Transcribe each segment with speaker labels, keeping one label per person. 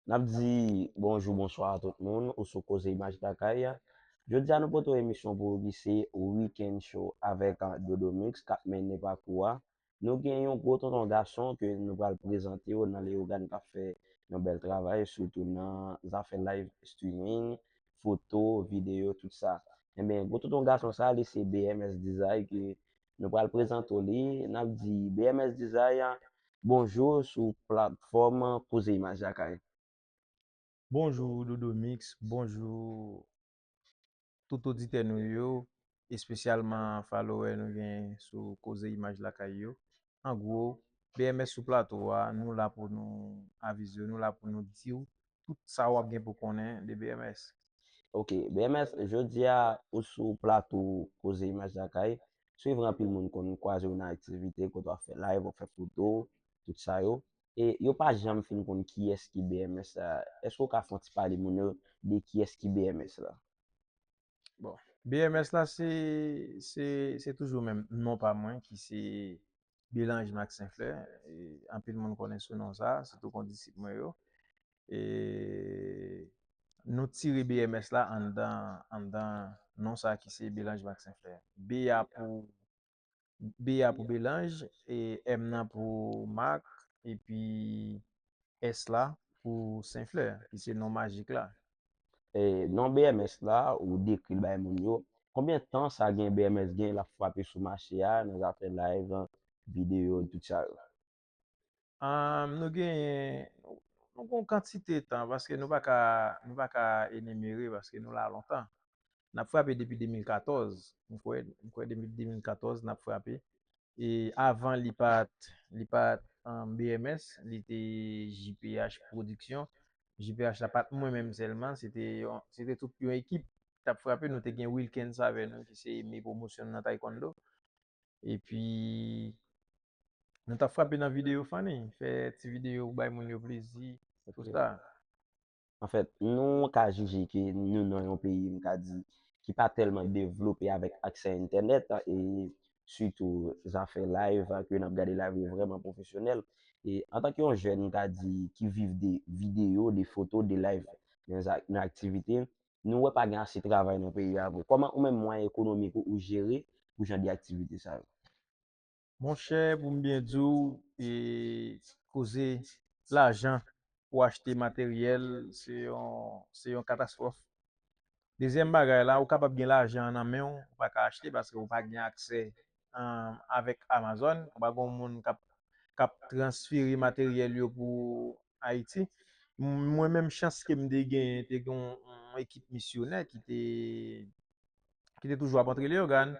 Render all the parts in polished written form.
Speaker 1: N'a dit bonjour, bonsoir à tout le monde, ou sous cause image d'Akaya. Je dis à nous pour une émission pour glisser au week-end show avec Dodo Mix, qui mène pas quoi. Nous gagnons gros tonton garçon que nous allons présenter dans les organes qui fait un bel travail, surtout dans les affaires live streaming, photos, vidéos, tout ça. Eh bien, gros tonton garçon, ça, c'est BMS Design que nous allons présenter. Nous dit BMS Design, bonjour sur plateforme Cause Image d'Akaya.
Speaker 2: Bonjour Dodo Mix, bonjour tout auditeur nou yo, et spécialement follower nou gen sou Koze Image Lakay yo. En gros, BMS sou plateau a, nou la pou nou avizyo, nou la pou nou diyo tout sa wap gen pou konen de BMS.
Speaker 1: Ok, BMS, je dis à ou sur plateau causer image d'accueil, suivre un peu le monde qu'on croise une activité, qu'on doit faire live, on fait photo, tout ça yo. Et yo pas jamais fin qu'on qui est qui BMS là. Est-ce qu'on a fait parler mon yo de qui est qui BMS là?
Speaker 2: Bon, BMS la c'est toujours même non pas moins qui c'est Belange Max Saint-Fleur, et en pile monde connaît ce nom ça, c'est tout qu'on disciple moi yo. Et nous tirer BMS là en dedans non ça qui c'est Belange Max Saint-Fleur. B a pour Belange et M là pour Marc et puis S là pour Saint-Fleur qui c'est nom magique là.
Speaker 1: Et dans BMS là, ou décrit by mon yo, combien de temps ça gagne BMS gagne la frappé sur marché là, nous a fait live, vidéo, tout ça yo?
Speaker 2: Nous gen nous gon quantité de temps parce que nous pas ka énumérer parce que nous là longtemps. N'a frappé depuis 2014. Nous croit 2014 n'a frappé. Et avant li pat BMS, li était JPH Production. JPH la pat moi-même seulement, c'était toute une équipe. T'a frappé nous te gen Wilkins avec nous qui c'est mes promotions dans taekwondo. Et puis nous t'a frappé dans vidéo Fanny, fait petite vidéo bay moun yo plaisir, tout
Speaker 1: Ok.
Speaker 2: ça.
Speaker 1: En fait, nous, ka jugé que nous, dans un pays, m'ka dit, qui pas tellement développé avec accès à Internet, et surtout, ça fait live, que nous regardé live vraiment professionnel. Et en tant que jeune, m'ka dit, qui vivent des vidéos, des photos, des lives, dans activité, nous, ouais, pas assez de travail dans le pays. Comment, ou même moyen économique ou gérer pour genre d'activité, ça?
Speaker 2: Mon cher, pour bien dire, et causer l'argent pour acheter matériel, c'est une catastrophe. Deuxième bagage là, ou capable de l'argent en main, ou pas qu'à acheter parce que ou pas gain accès avec Amazon, ou pas gon moun cap transférer matériel yo pour Haïti. Moi-même chance que me de gain, te gon une équipe missionnaire qui était toujours à rentrer les organes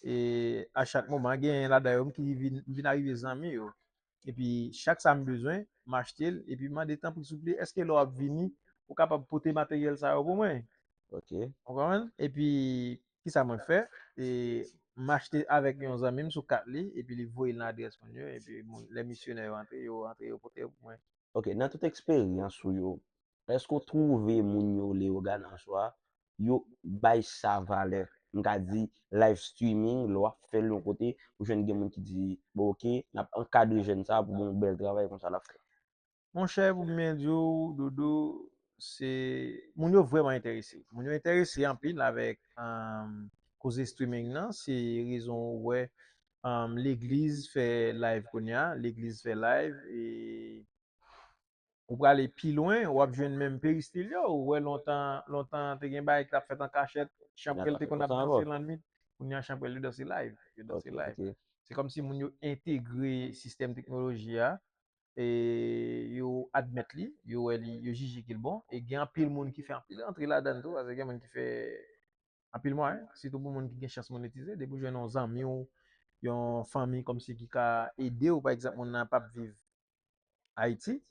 Speaker 2: et à chaque moment gain là d'ailleurs qui vient arriver zami yo. Et puis chaque ça me besoin, m'acheter et puis m'a des temps pour souple, est-ce que l'on vini pour capable porter matériel ça pour moi?
Speaker 1: Ok.
Speaker 2: On comprend? Et puis, qui ça m'a fait? Et m'acheter avec mes amis sur 4 lits, et puis, ils voient l'adresse mon et puis, les missionnaires rentrent au côté pour moi.
Speaker 1: Ok, nan tout eksperyans sou yo, esko trouve moun yo le organ an swa, yo bay sa vale, mga di live streaming, lo a fe l yon kote, ou jen gen moun ki di, bo ok, nap an kadre jen sa pou bon bel travay kon sa la fe.
Speaker 2: Mon cher, pour bien dire, Dodo, c'est, mon yo vraiment intéressé. Mon yo intéressé en pile avec, cause streaming, non? C'est raison, ouais, l'église fait live qu'on y a, l'église fait live, et ou pour aller plus loin, ou ap jwenn même péristil yo, ou ouais longtemps te gen bay qui t'a fait en cachette,
Speaker 1: Na
Speaker 2: champrel
Speaker 1: ta
Speaker 2: te
Speaker 1: fe
Speaker 2: qu'on
Speaker 1: kon
Speaker 2: a
Speaker 1: sa
Speaker 2: dansé
Speaker 1: anko?
Speaker 2: lan nuit, ou a champrel yo danser live, yo danser
Speaker 1: Ok,
Speaker 2: live.
Speaker 1: ok,
Speaker 2: C'est comme si moun yo intégré système technologie a, et yo admet li, yo jiji qu'il bon, et gen un pile moun qui fait un pile entrer là-dedans tout, parce que gen moun qui fait un pile moyen, surtout pour moun qui gen chance monétiser, des pour jwenn un zami ou yon famille comme si qui ka aider ou par exemple moun nan pas vivre Haïti,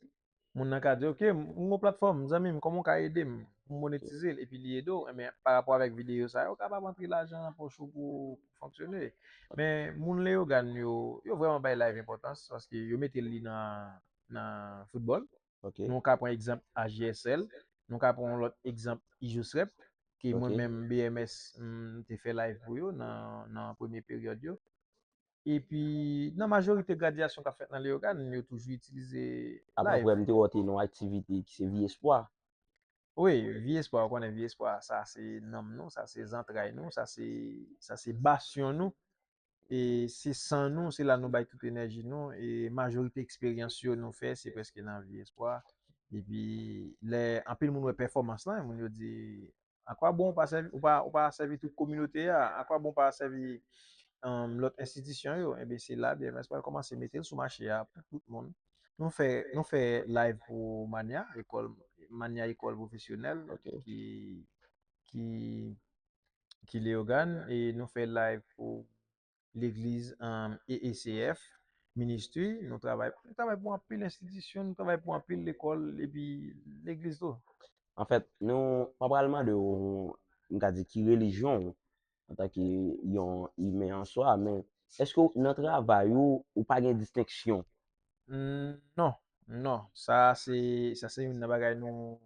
Speaker 2: moun nan ka di, ok, mon plateforme, zami, comment ka aider pour
Speaker 1: ok,
Speaker 2: monétiser et puis lié do, mais par rapport avec vidéo ça, yo capable rentrer l'argent dans poche pour fonctionner. Mais moun le yo gan yo vraiment bay live importance parce que yo mette li dans football.
Speaker 1: ok,
Speaker 2: Nous ka prend exemple AGSL, nous ka prend l'autre exemple IJOSREP qui
Speaker 1: ok,
Speaker 2: moi-même BMS te fait live pour yo dans première période yo. Et puis, dans la majorité de radiation qu'a fait dans les organes, ils ont toujours utilisé live.
Speaker 1: Après, m'te wote nou aktivite ki se vi espoir.
Speaker 2: Oui, vie espoir, on connaît vie espoir, ça c'est nom nous, ça c'est entrailles nous, ça c'est bastion nous. Et c'est sans nous, c'est là nous bail toute énergie nous et majorité expérience yo nous fait, c'est presque dans vie espoir. Et puis les en pile moun wè performance là, moun yo dit à quoi bon pas servir ou pas servir toute communauté à quoi bon pas servir l'autre institution yo, et bien c'est là bien espoir commence à mettre sur marché pour tout le monde. Nous fait live pour Mania école professionnelle
Speaker 1: Ok.
Speaker 2: qui qui les organes et nous fait live pour l'église EECF, ministry, nous travaillons pour un pile l'institution, nous travaillons pour un pile l'école et puis l'église tout.
Speaker 1: En fait, nou, pa pralman de ou, mga di ki religion, an ta ki yon ime an swa, men, eske ou nan travay ou pa gen disteksyon?
Speaker 2: Non, non, ça c'est une bagaille nous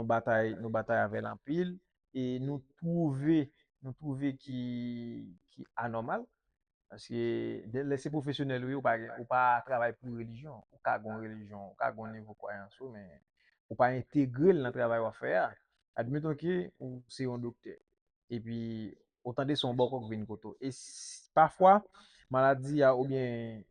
Speaker 2: bataille avec l'empile et nous trouver qui anormal. Parce que les professionnels, oui, ou pas travailler pour religion, ou pas gon religion, ou pas gon niveau croyance, mais ou pas intégrer dans le travail à faire. Admettons que c'est un docteur. Et puis, autant de son bon qu'on vient koto. Et parfois, maladie ou bien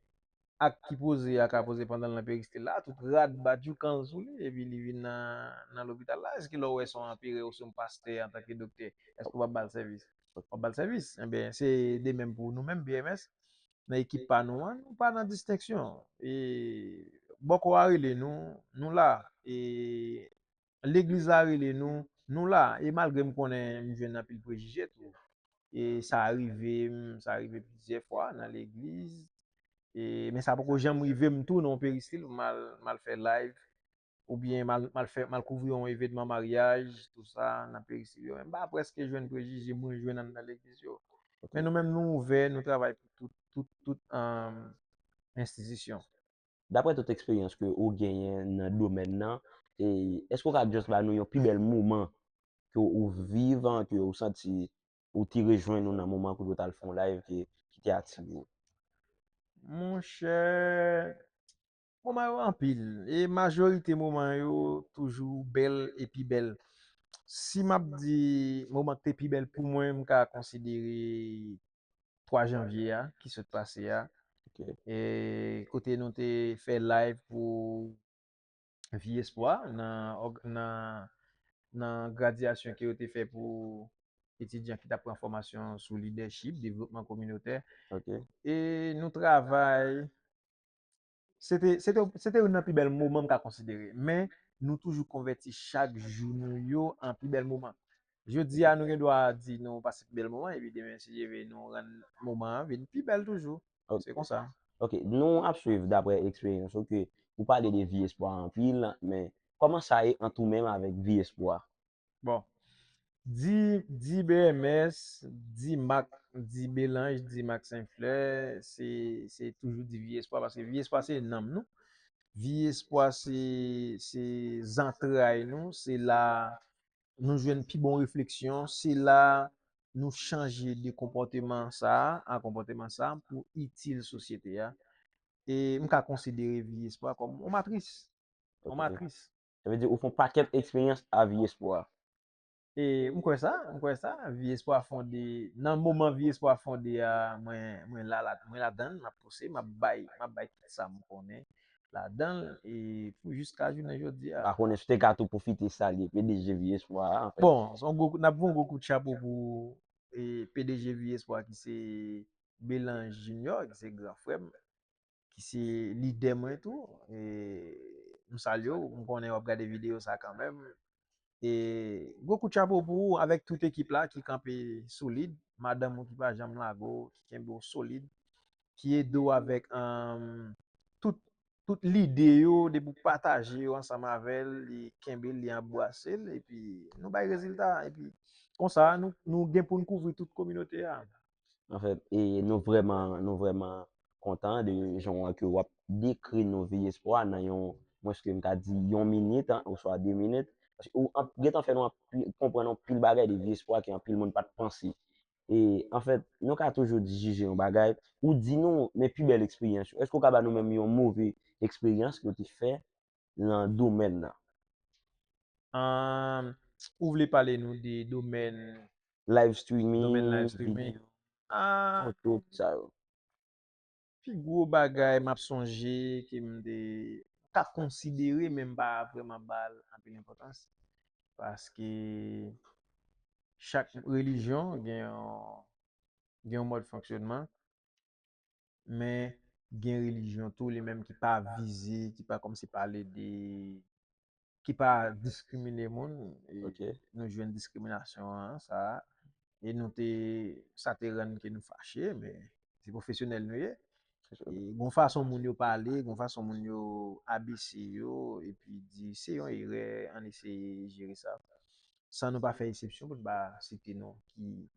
Speaker 2: ak qui posé, ak a posé pendant la péristée là, tout rad battu quand sous lui, et puis il vient dans l'hôpital là. Est-ce que là, ouais, sont empirés ou son pasteur en tant que docteur? Est-ce qu'on va bal service? On va le service. Eh bien, c'est des mêmes pour nous-mêmes, BMS. Dans l'équipe pas nous, hein, nous pas dans distinction. Et beaucoup a relé nous là. Et l'église a relé nous là. Et malgré qu'on est jeune un pile préjugé tout. Et ça arrive plusieurs fois dans l'église. Et mais ça beaucoup jamais arrivé tout non péristyle mal fait live ou bien mal couvrir un événement mariage tout ça dans péristyle. Bah presque jeune préjugé moins jeune dans l'église.
Speaker 1: Ok.
Speaker 2: Mais nous-mêmes nous ouverts, nous travaillons pour toute institution.
Speaker 1: Dapre tout eksperyans ke ou genyen nan domen nan, esko ka just ba nou yon pi bel mouman ke ou vivan, ke ou santi, ou ti rejoin nou nan mouman kou do tal fon live ki te ativ ou?
Speaker 2: Mon cher, moment yo en pile. Et majorité moment yo toujours belle et puis belle. Si m'a dit moment qui plus belle pour moi, m'ka considérer 3 janvier qui se passe
Speaker 1: Ok,
Speaker 2: et côté nous te fait live pour Vie Espoir dans graduation qui a été fait pour étudiants qui apprennent formation sur leadership, développement communautaire.
Speaker 1: ok.
Speaker 2: Et nous travaillons, c'était un plus bel moment qu'à considérer. Mais nous toujours convertis chaque jour nous yo en plus bel moment. Je dis à nous qu'on doit dire nous passer plus bel moment et puis demain si je vais nous rendre moment vient plus bel toujours.
Speaker 1: Ok,
Speaker 2: C'est comme ça.
Speaker 1: ok. Nou ap suiv dapre eksperyans ou ke ou pale de Vi Espoir an pil, men koman sa e an tou menm avèk Vi Espoir?
Speaker 2: Bon, dit BMS, dit Mac, dit Bélange, dit Max Saint-Fleur, c'est toujours dit Vie Espoir parce que Vie Espoir c'est nom nous. Vie Espoir c'est entrailles nous, c'est là nous jouons une plus bonne réflexion, c'est là nous changer de comportement ça en comportement ça pour utile société hein. Et on considérer Vie Espoir comme une matrice, une
Speaker 1: Ok.
Speaker 2: matrice.
Speaker 1: Ça veut di ou fon paket eksperyans a Vi Espoir.
Speaker 2: Et mwen kwen sa, Vie Espoir fondé, nan moment Vie Espoir fondé mwen la dan, m'a poussé, m'a bay tout ça mwen konnen la dan, et pou jusqu'à jounen jodi
Speaker 1: Pa konen sou te katou profite sali PDG Vi Espoir an fèt.
Speaker 2: Bon, nap voun gokou de chapeau pour PDG Vie Espoir qui c'est Bélange Junior, qui c'est grand frère, qui c'est leader moi et tout, et nous saluons, on connaît, on regarde des vidéos ça quand même. Et beaucoup de chapeau pour vous avec toute équipe là qui campé solide. Madame qui va jamais lago, qui est solide, qui est dos avec toute toute l'idée de pour partager ensemble avec elle, les kembe li embrasser et puis nous bail résultat et puis comme ça nous gain pour nous couvrir toute communauté là.
Speaker 1: En fèt, nou vreman kontan de jon ke wap dekri nou Vi Espoir nan yon, mwen ske mka di yon minute, ou swa 2 minute, ou getan fè nou kompren nou pil bagay de Vi Espoir ki an pil moun pat pansi. Et en fait, nous ka toujours di juger un bagay, ou di nou, mais plus belle expérience. Est-ce qu'on ka ba nou même yon mauvais expérience que tu fait dans le domaine là?
Speaker 2: An, ou vle pale nou de
Speaker 1: Live
Speaker 2: domaine
Speaker 1: streaming,
Speaker 2: live streaming?
Speaker 1: vidéo,
Speaker 2: An,
Speaker 1: photo, tout ça yo.
Speaker 2: pi gwo bagay map sonje ke m de ka konsidere men ba vreman bal anpil importans. Paske chak religion gen yon mode fonksyonman, men gen religion tou li menm ki pa vize, ki pa kom si pale de, ki pa diskrimine moun,
Speaker 1: Ok,
Speaker 2: nou jwen diskriminasyon an, sa, e nou te, sa te ren ke nou fache, men se profesyonel nou ye, e gon fason moun yo pale, gon fason moun yo abise yo, e pi di, se yon ire, an ese jere sa, san nou pa fe eksepsyon pou ba site nou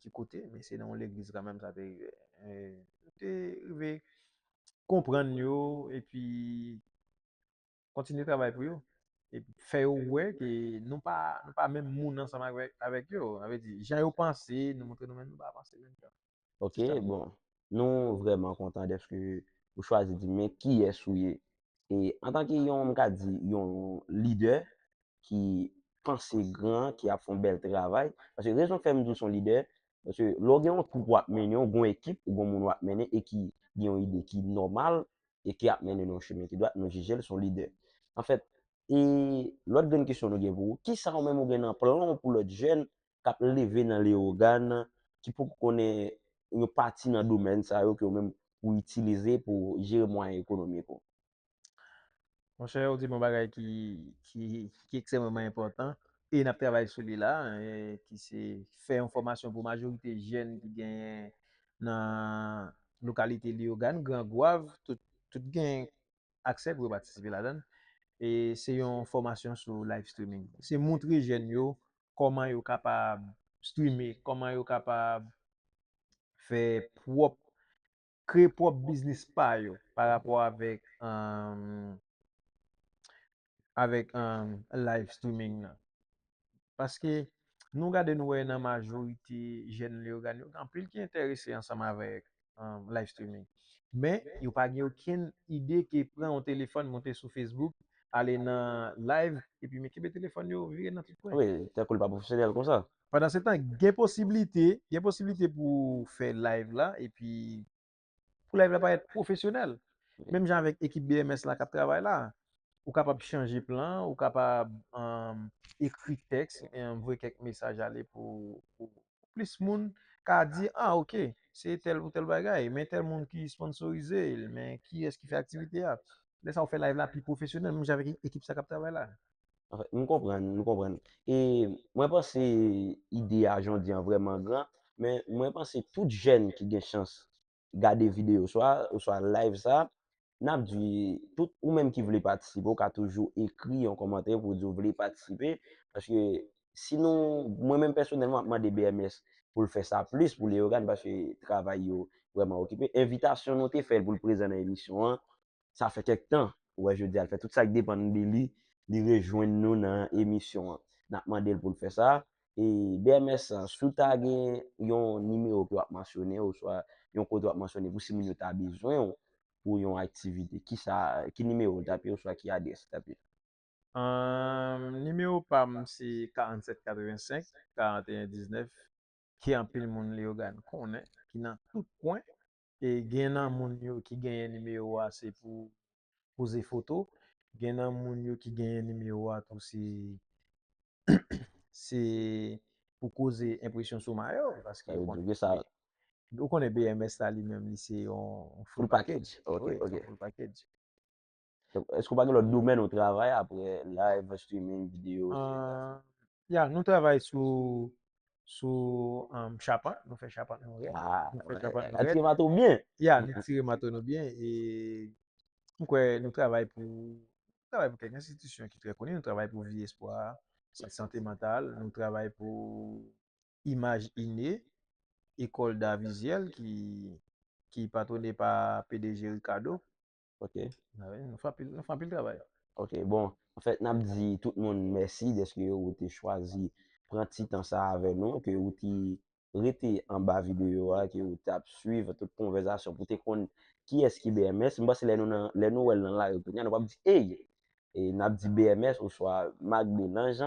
Speaker 2: ki kote, men se nan l'eglise kan menm sa te ire. Te rive kompran yo, e pi kontine travay pou yo. E pi fè yo wè ke nou pa mèm moun ansama avèk yo. Avè di, jan yo panse, nou montre nou mèm nou pa panse mèm jan.
Speaker 1: ok,
Speaker 2: Se sa.
Speaker 1: bon. Nou vreman kontan de que ou chwazi di men ki es ou ye. E en tant que yon mka di, yon leader qui pense grand, qui a fait un bel travail. Parce que raison fait nous son leader, parce que l'organ tout pour mener, on une équipe, ou bon moun wap mener et qui a une idée qui est normale et qui a mené nos chemin qui doit nous juger son leader. En fait, et l'autre grande question nous pour qui ça même ou un plan pour l'autre jeune qui a levé dans les organes qui pour connaître une partie dans le domaine ça que même pour utiliser pour gérer moyens économiques.
Speaker 2: Mon chè, ou di mon bagay ki ekstremement important, e nap travay sou li la, ki se fè yon formasyon pou majorite jen ki gen nan lokalite li yo gan, Grand Gouave, tout gen akse pou yo patisipe la dan, e se yon formasyon sou live streaming. Se montre jen yo koman yo kapab streamer, koman yo kapab fè kre prop business pa yo par rapport avèk live streaming nan. Paske nou gade nou wè nan majorite jen li yo gan yo, anpil ki interese ansama avèk live streaming. Men, yo pa gen ouken ide ki pren yon telefon, monte sou Facebook, ale nan live, epi me kebe telefon yo vire nan tout point.
Speaker 1: Oui, t'es pas professionnel comme ça.
Speaker 2: Padan se tan, gen posibilite pou fè live la, epi pou live la pa et profesyonel. Mem jan avèk ekip BMS la kap travay la, ou kapab chanje plan, ou kapab ekri teks, envoye kek mesaj ale pou plis moun ka di, ok, se tel ou tel bagay, men tel moun ki sponsorize, men ki eski fè aktivite ya. Lè sa ou fè live la pi profesyonel, mem jan avèk ekip sa kap travay la.
Speaker 1: En fait, nous comprenons, nous comprenons. Et moi, je pense que l'idée à j'en dis vraiment grand, mais moi, je pense que toute jeune qui a chance de regarder vidéo, soit live ça, n'a dit, tout, ou même qui voulait participer, ou a toujours écrit en commentaire pour dire vous voulez participer, parce que sinon, moi-même personnellement, moi, des BMS pour le faire ça plus pour les organes, parce que le travail est vraiment occupé. Invitation, nous t'ai fait pour le présenter dans l'émission, hein. Ça fait quelque temps, ouais, je dis, elle fait tout ça qui dépend de lui li rejoindre nous dans l'émission. N'a demandé pour le faire ça. Et BMS, sous ta gen yon numéro que tu mentionné, ou soit yon code tu mentionné pour si vous avez besoin pour une activité. Qui numéro tapé, ou soit qui adresse tapé.
Speaker 2: Numéro PAM c'est 4785 4119 ki anpil moun li yo gan konen, ki nan tout point, e gen nan moun yo ki genye numéro a se pou pose photo, gen nan moun yo ki genye numéro a tou se pou koze impresyon sou mayo,
Speaker 1: Ça
Speaker 2: paske
Speaker 1: veut dire que ça,
Speaker 2: ou konen BMS la li menm li se yon
Speaker 1: full
Speaker 2: full package.
Speaker 1: package. Ok,
Speaker 2: Oui,
Speaker 1: ok.
Speaker 2: son full package.
Speaker 1: Est-ce qu'on parle de l'autre domaine au travail après live, streaming, vidéo?
Speaker 2: Ya, nou travay sou chapan, nou fè chapan nou re.
Speaker 1: Ah,
Speaker 2: Nou fè chapan
Speaker 1: ouais,
Speaker 2: nou red.
Speaker 1: attirez-moi tout bien.
Speaker 2: Ya, nou tire mato nou bien, e nou kwe nou travay pou kek institisyon ki tre koni, nou travay pou Vie Espoir, Santé Mentale, nou travay pou Image Iné, École d'Art Visuel ki patrone pa PDG Ricardo.
Speaker 1: Ok.
Speaker 2: Nou fè pil travay.
Speaker 1: Ok, bon, en fait, n'a dit tout le monde merci de ce que vous avez choisi prendre petit temps ça avec nous, que vous rete en bas vidéo que vous tap suivre toute conversation pour te connaître qui est-ce qui BMS. Moi, c'est les nous dans la rue. Nous pas dit hey, et n'a dit BMS ou soit Mac Mélange,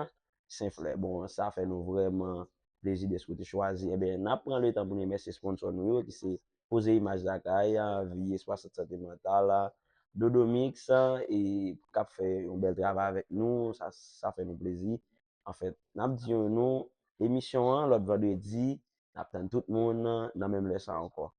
Speaker 1: Saint-Fleur. Bon, ça fait nous vraiment plaisir de ce que tu choisis. Eh bien, n'a prend le temps pour nous remercier sponsor nous qui c'est Poser Image d'Akaya, Vie Espace Santé Mentale, Dodo Mix et qui fait un bel travail avec nous, ça fait nous plaisir. En fait, n'a dit nous émission l'autre vendredi, n'attend tout le monde dans même leçon encore.